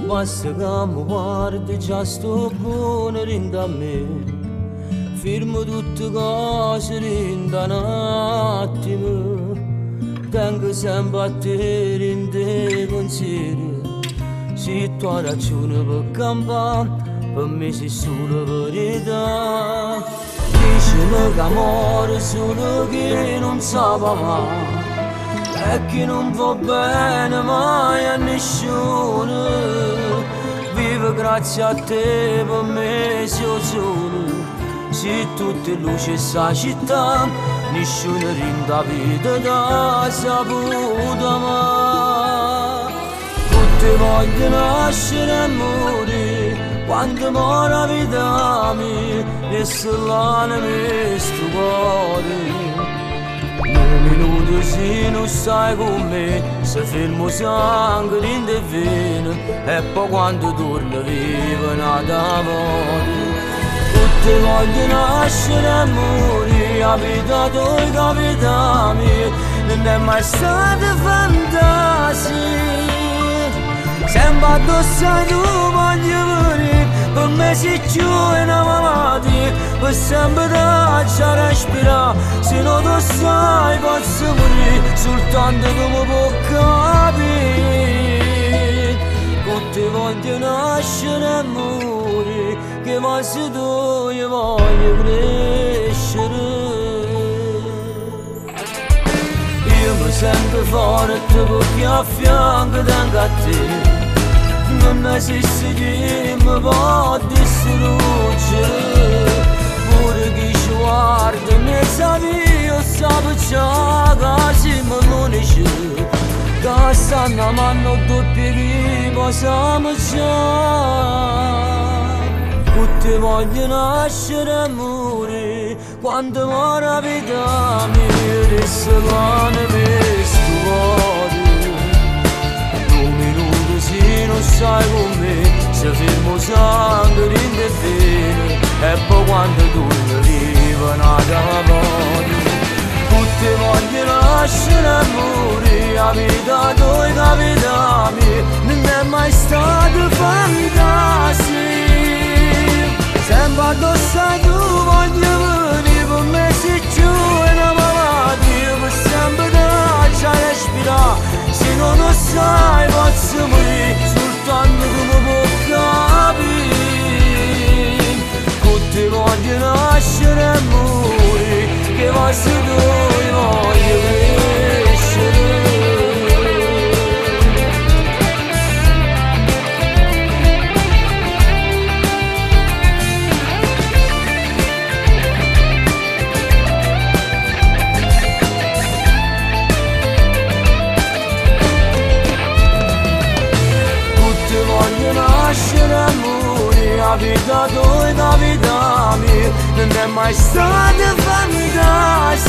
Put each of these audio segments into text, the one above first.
basta che mi guardi, già sto buono rinda a me. Firmo tutte cose rinda un attimo. Tengo sempre a te in te pensieri. Se tu hai ragione per campare, per me sei solo verità. Dicimi che amore solo che non sa mai, e che non va bene mai a nessuno. Vivo grazie a te, per me sei solo. Se tutte luci sta città, nessuno rinda vita da saputa mai. Tutti vogliono nascere e morire, quando muore la vita mia, e se l'anima sto cuore. Un minuto se non stai con me, se fermo sangue in te vene, e poi quando torno vivo nata morte. Tutti vogliono nascere e morire, la vita tua e la vita mia, non è mai stata fantasia. Sempre addosso a tu voglio morire, per me sei più una malattia, per sempre lascia respirare, se non tu sai posso morire, soltanto tu mi puoi capire. Tutti vogliono nascere e morire, che vai tu io voglio crescere. Io mi sento forte perché a fianco tengo a te. Non esiste chi mi può distruggere, pure chi ci guarda mi sa io sapevo già che siamo l'unici, che stanno a mano doppia chi possiamo già. Tutti vogliono nascere e morire, quando muore la vita mia, e se l'anima sto cuore. Se non stai con me, se fermo sangue in te vene, e poi quando torno vivo nata morte. Tutti vogliono nascere e morire, la vita tua e la vita mia, non è mai stata fantasia. Sempre addosso a tu voglio venire, per me sei più una malattia, per sempre lascia respirare, se non lo sai posso morire, soltanto tu mi puoi capire. Tutti vogliono nascere e morire, che vai se tu io voglio crescere. Nascere e morire, la vita tua e la vita mia, non è mai stata fantasia.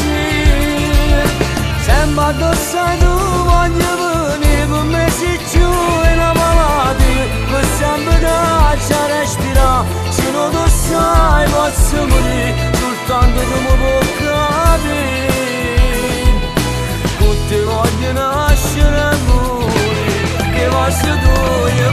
Sempre addosso a tu voglio venire, per me sei più una malattia, per sempre lascia respirare, se non lo sai posso morire, soltanto tu mi puoi capire. Tutti vogliono nascere e morire, che vai se tu io